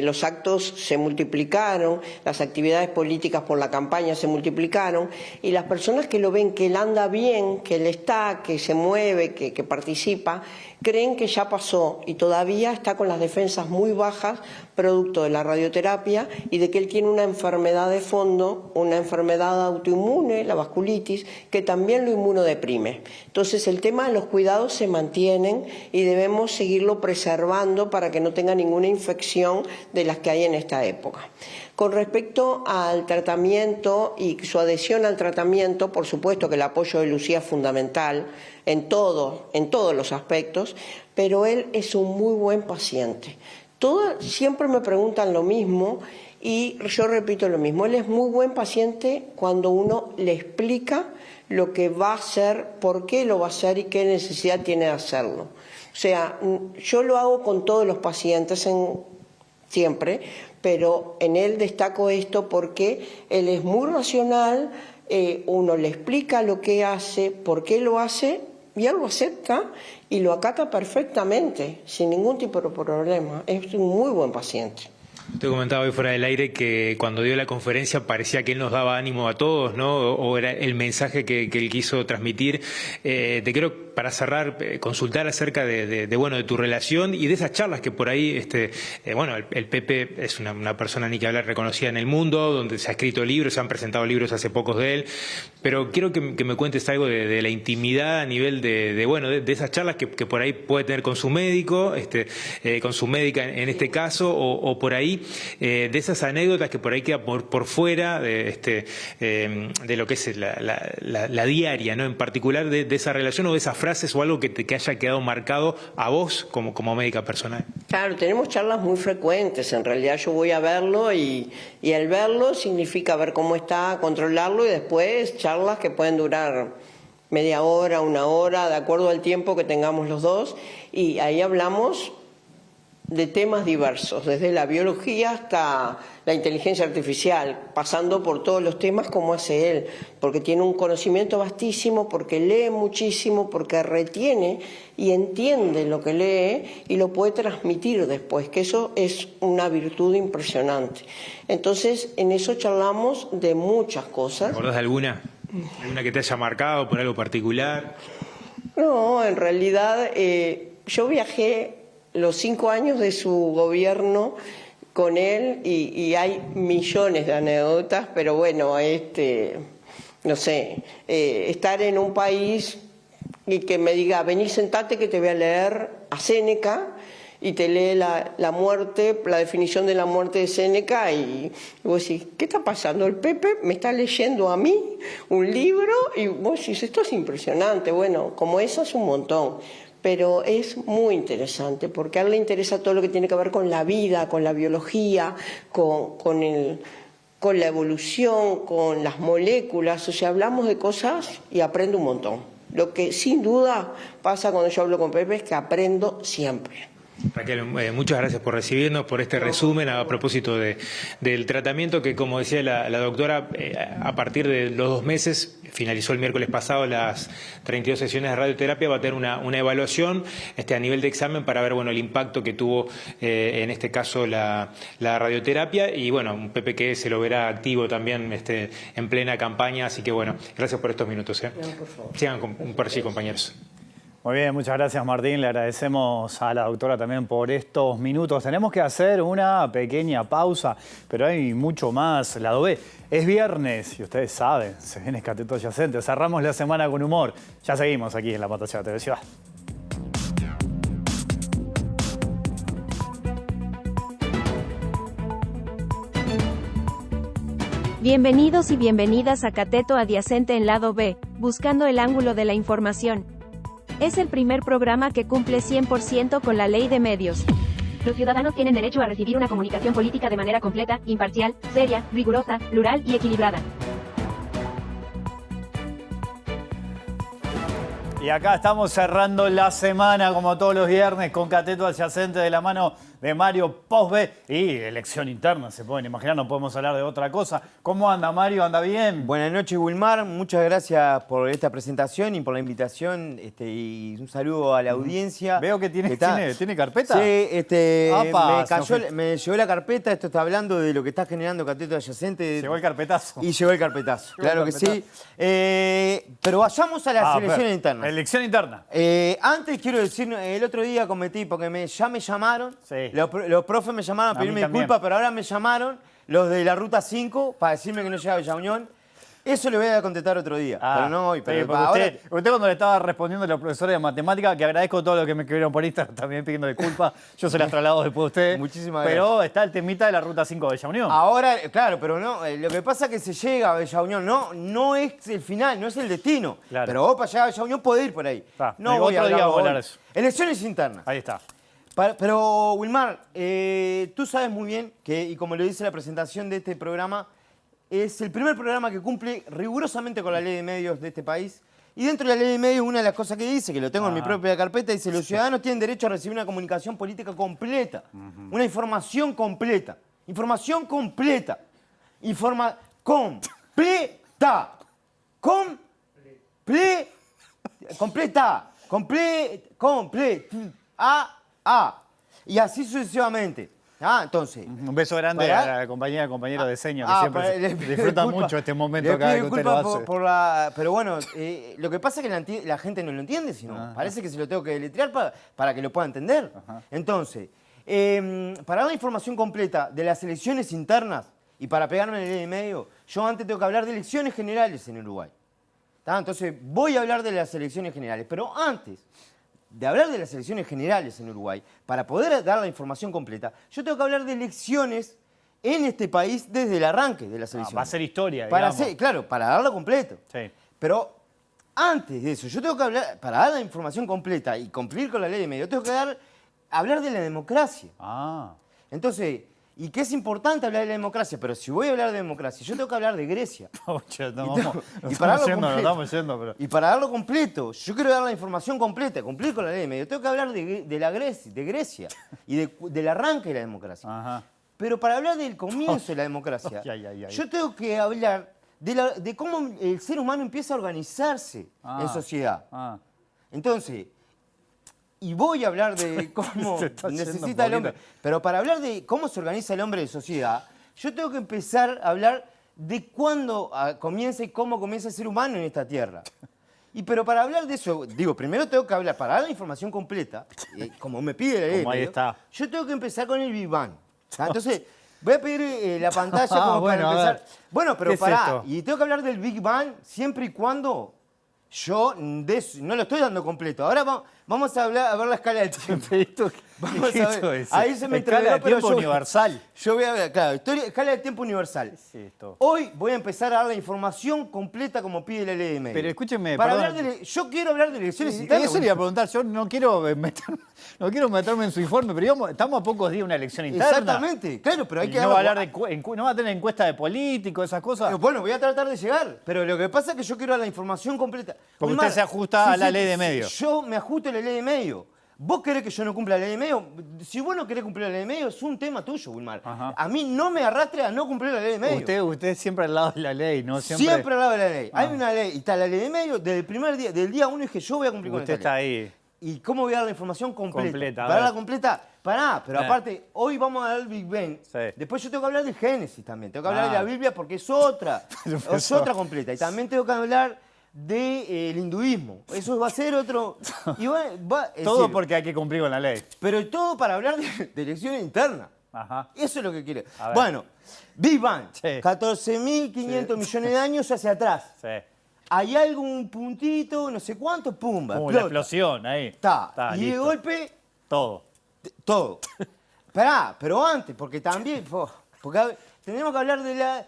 los actos se multiplicaron, las actividades políticas por la campaña se multiplicaron, y las personas que lo ven, que él anda bien, que él está, que se mueve, que participa, creen que ya pasó y todavía está con las defensas muy bajas, producto de la radioterapia y de que él tiene una enfermedad de fondo, una enfermedad autoinmune, la vasculitis, que también lo inmunodeprime. Entonces el tema de los cuidados se mantienen y debemos seguirlo preservando para que no tenga ninguna infección de las que hay en esta época. Con respecto al tratamiento y su adhesión al tratamiento, por supuesto que el apoyo de Lucía es fundamental en todos los aspectos, pero él es un muy buen paciente. Siempre me preguntan lo mismo y yo repito lo mismo. Él es muy buen paciente cuando uno le explica lo que va a hacer, por qué lo va a hacer y qué necesidad tiene de hacerlo. O sea, yo lo hago con todos los pacientes siempre, pero en él destaco esto porque él es muy racional, uno le explica lo que hace, por qué lo hace, y él lo acepta y lo acata perfectamente, sin ningún tipo de problema. Es un muy buen paciente. Te comentaba hoy fuera del aire que cuando dio la conferencia parecía que él nos daba ánimo a todos, ¿no? O era el mensaje que él quiso transmitir. Te quiero, para cerrar, consultar acerca de tu relación y de esas charlas que por ahí, el Pepe es una persona ni que hablar reconocida en el mundo, donde se ha escrito libros, se han presentado libros hace pocos de él, pero quiero que me cuentes algo de la intimidad a nivel de esas charlas que por ahí puede tener con su médico, con su médica en este caso, o por ahí de esas anécdotas que por ahí quedan por fuera de lo que es la diaria, ¿no? En particular de esa relación o de esas frases o algo que haya quedado marcado a vos como médica personal. Claro, tenemos charlas muy frecuentes. En realidad yo voy a verlo y al verlo significa ver cómo está, controlarlo y después charlas que pueden durar media hora, 1 hora, de acuerdo al tiempo que tengamos los dos, y ahí hablamos de temas diversos, desde la biología hasta la inteligencia artificial, pasando por todos los temas como hace él, porque tiene un conocimiento vastísimo, porque lee muchísimo, porque retiene y entiende lo que lee y lo puede transmitir después, que eso es una virtud impresionante. Entonces, en eso charlamos de muchas cosas. ¿Te acordás de alguna? ¿Alguna que te haya marcado por algo particular? No, en realidad yo viajé los 5 años de su gobierno con él y hay millones de anécdotas, pero bueno, no sé, estar en un país y que me diga, vení, sentate que te voy a leer a Séneca, y te lee la muerte, la definición de la muerte de Séneca, y vos decís, ¿qué está pasando? El Pepe me está leyendo a mí un libro, y vos decís, esto es impresionante. Bueno, como eso es un montón. Pero es muy interesante porque a él le interesa todo lo que tiene que ver con la vida, con la biología, con con la evolución, con las moléculas, o sea, hablamos de cosas y aprendo un montón. Lo que sin duda pasa cuando yo hablo con Pepe es que aprendo siempre. Raquel, muchas gracias por recibirnos, por este resumen a propósito del tratamiento que, como decía la doctora, a partir de los 2 meses, finalizó el miércoles pasado las 32 sesiones de radioterapia, va a tener una evaluación a nivel de examen para ver el impacto que tuvo en este caso la radioterapia y un Pepe que se lo verá activo también en plena campaña, así que gracias por estos minutos. No, por favor. Sigan por allí, compañeros. Muy bien, muchas gracias Martín, le agradecemos a la doctora también por estos minutos. Tenemos que hacer una pequeña pausa, pero hay mucho más. Lado B, es viernes y ustedes saben, se viene Cateto Adyacente, cerramos la semana con humor. Ya seguimos aquí en La Pantalla de TV Ciudad. Bienvenidos y bienvenidas a Cateto Adyacente en Lado B, buscando el ángulo de la información. Es el primer programa que cumple 100% con la ley de medios. Los ciudadanos tienen derecho a recibir una comunicación política de manera completa, imparcial, seria, rigurosa, plural y equilibrada. Y acá estamos cerrando la semana, como todos los viernes, con Cateto Adyacente de la mano de Mario Posbe y elección interna, se pueden imaginar, no podemos hablar de otra cosa. ¿Cómo anda, Mario? ¿Anda bien? Buenas noches, Wilmar. Muchas gracias por esta presentación y por la invitación y un saludo a la audiencia. Veo que tiene carpeta. Sí, Apa, me llegó la carpeta, esto está hablando de lo que está generando Cateto Adyacente. Llegó el carpetazo. Y llegó el carpetazo, claro que sí. Pero vayamos a las elecciones internas. Elección interna. Antes quiero decir, el otro día cometí, porque ya me llamaron, sí. Los profes me llamaron a pedirme disculpas, pero ahora me llamaron los de la Ruta 5 para decirme que no llega a Villa Unión. Eso le voy a contestar otro día, pero no hoy. Pero usted cuando le estaba respondiendo a los profesores de matemática, que agradezco todo lo que me escribieron por Instagram, también pidiendo disculpas, yo se las traslado después de usted. Muchísimas gracias. Pero está el temita de la Ruta 5 de Villa Unión. Ahora, claro, pero no, lo que pasa es que se llega a Villa Unión, no es el final, no es el destino. Claro. Pero vos para llegar a Villa Unión podés ir por ahí. No voy a hablar de eso. Elecciones internas. Ahí está. Pero, Wilmar, tú sabes muy bien que, y como lo dice la presentación de este programa, es el primer programa que cumple rigurosamente con la ley de medios de este país. Y dentro de la ley de medios, una de las cosas que dice, que lo tengo en mi propia carpeta, dice: los ciudadanos tienen derecho a recibir una comunicación política completa, una información completa. Información completa. Y así sucesivamente. Entonces. Un beso grande a la compañera de señas que siempre disfruta mucho este momento cada vez que usted lo hace. Pero bueno, lo que pasa es que la gente no lo entiende, sino parece que se lo tengo que deletrear para que lo pueda entender. Entonces, para dar la información completa de las elecciones internas y para pegarme en la ley de medio, yo antes tengo que hablar de elecciones generales en Uruguay. Entonces, voy a hablar de las elecciones generales, pero antes de hablar de las elecciones generales en Uruguay, para poder dar la información completa, yo tengo que hablar de elecciones en este país desde el arranque de las elecciones. Va a ser historia, digamos. Claro, para darlo completo. Sí. Pero antes de eso, yo tengo que hablar, para dar la información completa y cumplir con la ley de medios, tengo que hablar de la democracia. Entonces, y que es importante hablar de la democracia, pero si voy a hablar de democracia, yo tengo que hablar de Grecia. Y para darlo completo, yo quiero dar la información completa, cumplir con la ley de medios, tengo que hablar de Grecia y del arranque de la democracia. Pero para hablar del comienzo de la democracia, yo tengo que hablar de cómo el ser humano empieza a organizarse en sociedad. Entonces, y voy a hablar de cómo necesita el hombre. Pero para hablar de cómo se organiza el hombre de sociedad, yo tengo que empezar a hablar de cuándo comienza y cómo comienza el ser humano en esta tierra. Pero para hablar de eso, primero tengo que hablar, para dar la información completa, como me pide la ley, yo tengo que empezar con el Big Bang. Entonces, voy a pedir la pantalla para empezar. Bueno, pero pará, y tengo que hablar del Big Bang siempre y cuando Yo no lo estoy dando completo. Ahora vamos a ver la escala del tiempo. Vamos a ver. Ahí se me escala de tiempo universal. Yo voy a ver, claro, escala de tiempo universal. ¿Qué es esto? Hoy voy a empezar a dar la información completa como pide la ley de medios. Pero escúcheme, yo quiero hablar de elecciones internas. Eso le iba a preguntar, yo no quiero meterme en su informe, pero estamos a pocos días de una elección interna. Exactamente, claro, pero hay que... No va a tener encuesta de políticos, esas cosas. Bueno, voy a tratar de llegar, pero lo que pasa es que yo quiero dar la información completa. Porque usted se ajusta a la ley de medios. Yo me ajusto a la ley de medios. ¿Vos querés que yo no cumpla la ley de medios? Si vos no querés cumplir la ley de medios, es un tema tuyo, Wilmar. Ajá. A mí no me arrastre a no cumplir la ley de medios. Usted siempre al lado de la ley, ¿no? Siempre al lado de la ley. Hay una ley, y está la ley de medios, desde el primer día, del día 1 dije yo voy a cumplir con esta ley. Usted está ahí. ¿Y cómo voy a dar la información completa? Para darla completa, pero aparte, hoy vamos a dar el Big Bang. Sí. Después yo tengo que hablar de Génesis también. Tengo que hablar de la Biblia porque es otra. Es otra completa. Y también tengo que hablar del hinduismo. Eso va a ser otro... Y todo porque hay que cumplir con la ley. Pero todo para hablar de elecciones internas. Ajá. Eso es lo que quiere. Bueno, Big Bang. Sí. 14.500 millones de años hacia atrás. Sí. Hay algún puntito, no sé cuánto, pumba. La explosión ahí. Está. Y listo. de golpe... Todo. Esperá, pero antes, porque también... Porque tenemos que hablar de la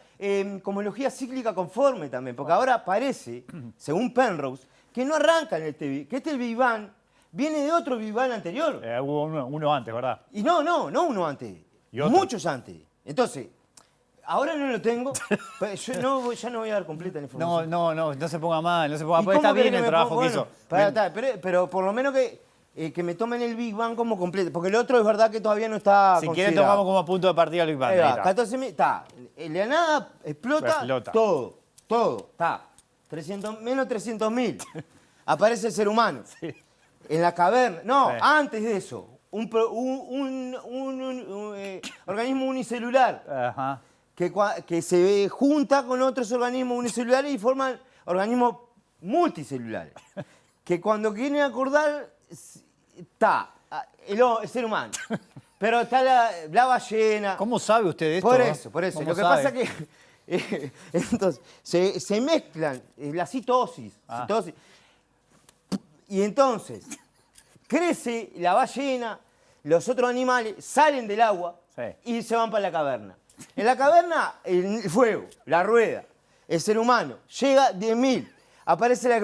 cosmología cíclica conforme también, porque ahora parece, según Penrose, que no arranca en que este Big Bang viene de otro Big Bang anterior. Hubo uno antes, ¿verdad? Y no uno antes, muchos antes. Entonces, ahora no lo tengo, pero yo ya no voy a dar completa la información. No se ponga mal, porque está bien el trabajo que hizo. Pero por lo menos que me tomen el Big Bang como completo, porque el otro es verdad que todavía no está Si quieren tomamos como punto de partida el Big Bang. Ahí va, 14.000, está. La nada explota. Todo, está. Menos 300.000. Aparece el ser humano. Sí. En la caverna. No, antes de eso. Un organismo unicelular. Ajá. Que se junta con otros organismos unicelulares y forman organismos multicelulares. Que cuando quieren acordar... Está el ser humano, pero está la ballena. ¿Cómo sabe usted esto? Por eso. Lo que pasa es que entonces, se mezclan la citosis. Y entonces crece la ballena, los otros animales salen del agua y se van para la caverna. En la caverna, el fuego, la rueda, el ser humano, llega 10.000. Aparece la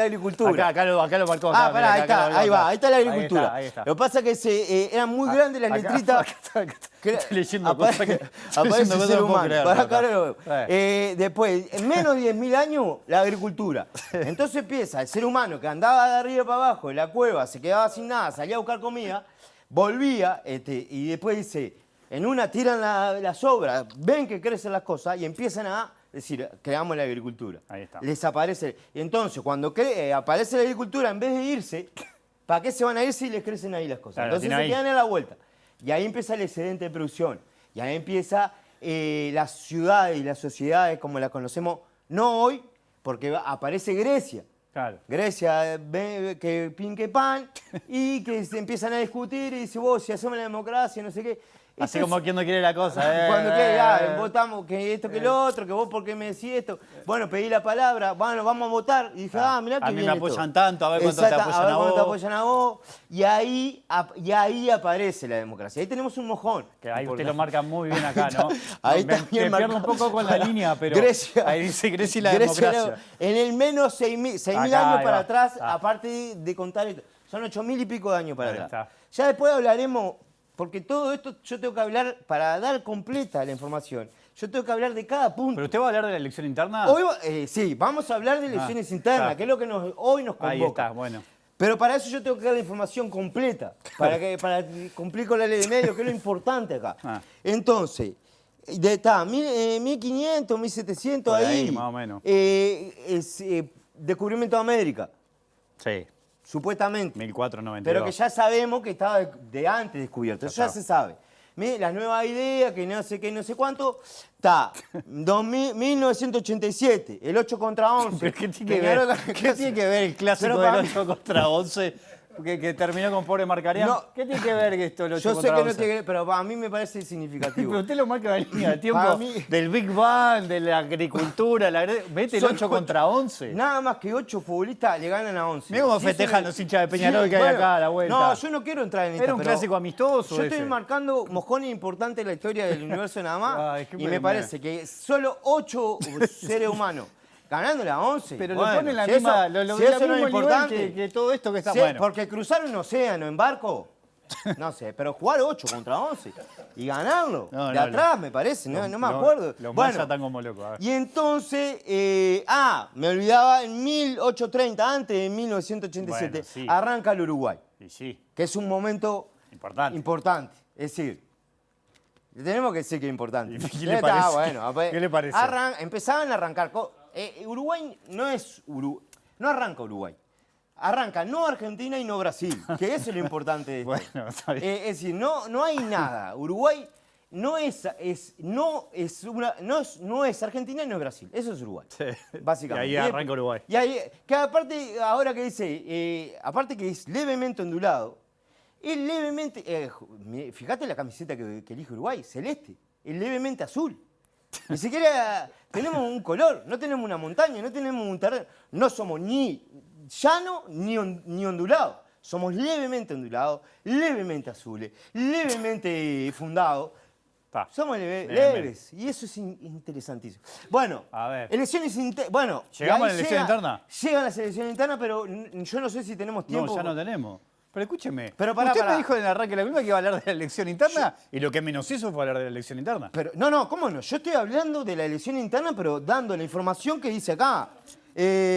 agricultura. Acá lo marcó. Ahí está la agricultura. Ahí está. Lo que pasa es que eran muy grandes las letritas. Estoy leyendo cosas que... Aparece el ser humano. Después, en menos de 10.000 años, la agricultura. Entonces empieza el ser humano que andaba de arriba para abajo en la cueva, se quedaba sin nada, salía a buscar comida, volvía y después dice, en una tiran las obras, ven que crecen las cosas y empiezan a... Es decir, creamos la agricultura. Ahí está. Les aparece. Y entonces, cuando aparece la agricultura, en vez de irse, ¿para qué se van a ir si les crecen ahí las cosas? Claro, entonces se quedan en la vuelta. Y ahí empieza el excedente de producción. Y ahí empieza las ciudades y las sociedades como las conocemos, no hoy, porque aparece Grecia. Claro. Grecia, que pin que pan, y que se empiezan a discutir y dice, vos, si hacemos la democracia, no sé qué. Así como quien no quiere la cosa. Cuando quiere, votamos que esto, que lo otro, que vos por qué me decís esto. Bueno, pedí la palabra, bueno, vamos a votar. Y dije, mirá que a mí me apoyan tanto, a ver cuánto te apoyan a vos. Y ahí aparece la democracia. Ahí tenemos un mojón. Que ahí usted lo marca muy bien acá, ¿no? Ahí también me pierdo un poco con la línea, pero Grecia, ahí dice Grecia y la democracia. En el menos 6.000 años para atrás, aparte de contar esto. Son 8.000 y pico de años para atrás. Ya después hablaremos... Porque todo esto yo tengo que hablar, para dar completa la información, yo tengo que hablar de cada punto. ¿Pero usted va a hablar de la elección interna? Hoy, sí, vamos a hablar de elecciones internas, que es lo que hoy nos convoca. Ahí está, bueno. Pero para eso yo tengo que dar la información completa, para cumplir con la ley de medios, que es lo importante acá. Entonces, está 1500, 1700 ahí, más o menos. Descubrimiento de América. Sí. Supuestamente. 1492. Pero que ya sabemos que estaba de antes descubierto. Eso ya se sabe. La nueva idea, que no sé qué, no sé cuánto, está 1987, el 8 contra 11. ¿Pero qué tiene que ver el clásico del 8 contra 11 que terminó con pobre Marcarián. No. ¿Qué tiene que ver esto? Yo sé que no tiene que ver, pero para mí me parece significativo. Pero usted lo marca la línea de tiempo del Big Bang, de la agricultura, mete el 8 contra 11. Nada más que 8 futbolistas le ganan a 11. Mirá cómo festejan los hinchas de Peñarol que hay acá a la vuelta. No, yo no quiero entrar en esto. Era un clásico amistoso. Yo estoy marcando mojones importantes en la historia del universo nada más. Ay, y me parece que solo 8 seres humanos ganándole a 11. Pero bueno, lo ponen la si misma, eso, si eso no es importante. Que todo esto que está Sí, bueno. porque cruzar un océano en barco, no sé, pero jugar 8 contra 11 y ganarlo de atrás, me parece, no me acuerdo. Los mayas están como locos. Y entonces, me olvidaba, en 1830, antes de 1987, Bueno, sí. arranca el Uruguay. Y sí. Que es un momento importante. Es decir, tenemos que decir que es importante. ¿Qué le parece? Bueno, ¿Qué le parece? Empezaban a arrancar. Uruguay no arranca Uruguay. Arranca no Argentina y no Brasil, que eso es lo importante de esto. Bueno, está bien. Es decir, no hay nada. Uruguay no es Argentina y no es Brasil. Eso es Uruguay, básicamente. Y ahí arranca Uruguay. Y ahí, que aparte, ahora que dice, aparte que es levemente ondulado, es levemente, fíjate la camiseta que elige Uruguay, celeste, es levemente azul. Ni siquiera tenemos un color, no tenemos una montaña, no tenemos un terreno, no somos ni llano ni ondulado. Somos levemente ondulados, levemente azules, levemente fundados. Somos leves. Y eso es interesantísimo. Bueno, a ver. Elecciones internas. Bueno, ¿llegamos a la elección interna? Llegan las elecciones internas, pero yo no sé si tenemos tiempo. No, ya no tenemos. Pero escúcheme, pero usted me dijo en el arranque de la columna que iba a hablar de la elección interna y lo que menos hizo fue hablar de la elección interna. Pero, no, ¿cómo no? Yo estoy hablando de la elección interna, pero dando la información que dice acá.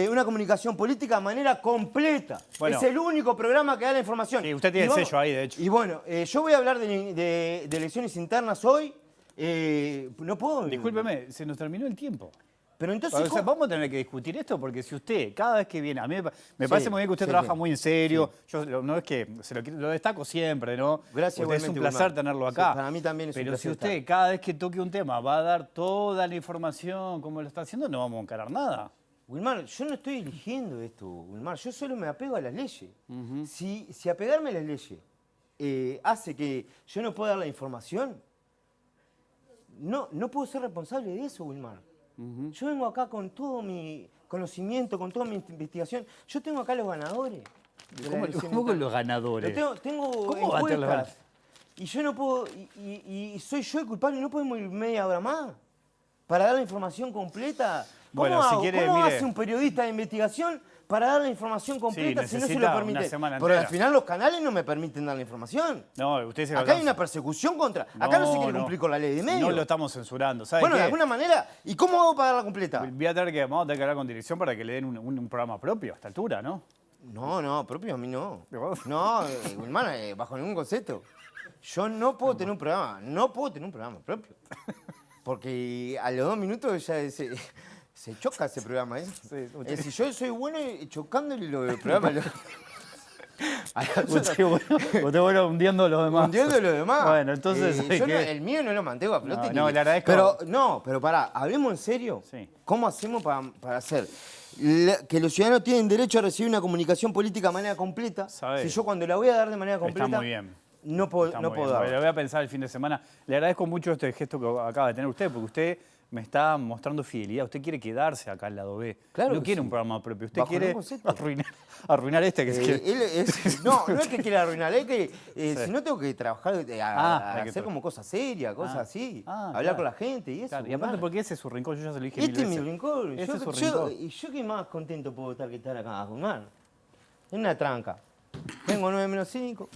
Una comunicación política de manera completa. Bueno, es el único programa que da la información. Sí, usted tiene el sello ahí, de hecho. Y bueno, yo voy a hablar de elecciones internas hoy. No puedo... Discúlpeme, se nos terminó el tiempo. Pero entonces, vamos a tener que discutir esto porque si usted, cada vez que viene, a mí me parece muy bien que usted trabaja muy en serio, yo no es que lo destaco siempre, ¿no? Gracias, es un placer tenerlo acá. Sí, para mí también es un placer. Pero si usted cada vez que toque un tema va a dar toda la información como lo está haciendo, no vamos a encarar nada. Wilmar, yo no estoy eligiendo esto, Wilmar, yo solo me apego a las leyes. Si apegarme a las leyes hace que yo no pueda dar la información, no puedo ser responsable de eso, Wilmar. Yo vengo acá con todo mi conocimiento, con toda mi investigación. Yo tengo acá los ganadores. ¿Cómo con los ganadores? Tengo encuestas. Y yo no puedo, y soy yo el culpable, no podemos ir media hora más para dar la información completa. Bueno, si quiere, ¿Cómo mire, hace un periodista de investigación para dar la información completa si no se lo permite? Pero al final los canales no me permiten dar la información. No, usted acá hay una persecución contra... acá no se quiere cumplir con la ley de medios. No lo estamos censurando. ¿Sabe bueno, qué? De alguna manera. ¿Y cómo hago para darla completa? Vamos a tener que hablar con dirección para que le den un programa propio a esta altura, ¿no? No, propio a mí no. No, hermano, bajo ningún concepto. Yo no puedo tener un programa. No puedo tener un programa propio. Porque a los 2 minutos ya se choca ese programa, ¿eh? Sí, es decir, yo soy bueno chocándole los programas. Usted bueno hundiendo a los demás. Hundiendo a los demás. Bueno, entonces... yo el mío no lo mantengo a flote. No, le agradezco. Pero pará, hablemos en serio. Sí. ¿Cómo hacemos para hacer que los ciudadanos tienen derecho a recibir una comunicación política de manera completa? Si yo cuando la voy a dar de manera completa... Está muy bien. No puedo dar. Lo voy a pensar el fin de semana. Le agradezco mucho este gesto que acaba de tener usted, porque usted me está mostrando fidelidad. Usted quiere quedarse acá al lado B. Claro no quiere sí. un programa propio. Usted Bajo quiere arruinar este. No es que quiera arruinar, es que si no tengo que trabajar, hacer como cosas serias, cosas así. Hablar con la gente y eso. Claro. Y aparte porque ese es su rincón, yo ya se lo dije Este es mi rincón. Ese es su rincón. Y yo qué más contento puedo estar que estar acá, hermano. Es una tranca. Tengo 9 menos 5.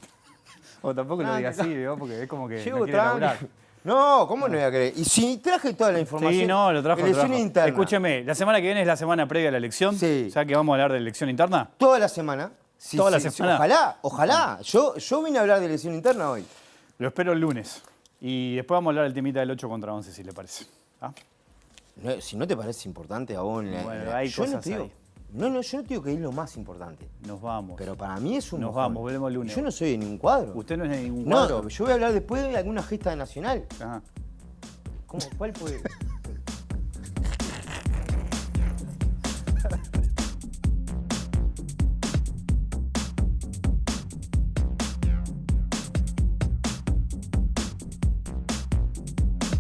O tampoco lo diga así, ¿no? Porque es como que llego no quiere laburar. No, ¿cómo no voy a creer? Y si traje toda la información. Sí, no, lo trajo. Interna. Escúcheme, la semana que viene es la semana previa a la elección. Sí. ¿Sabe que vamos a hablar de elección interna? Toda la semana. Sí, toda la semana. Ojalá. Yo vine a hablar de elección interna hoy. Lo espero el lunes. Y después vamos a hablar del temita del 8 contra 11, si le parece. ¿Ah? No, si no te parece importante a vos... Bueno, hay cosas ahí. No, yo no digo que es lo más importante. Nos vamos. Pero para mí es un Nos vamos, volvemos el lunes. Yo no soy de ningún cuadro. ¿Usted no es de ningún cuadro? No, yo voy a hablar después de alguna gesta de Nacional. Ajá. ¿Cuál puede...?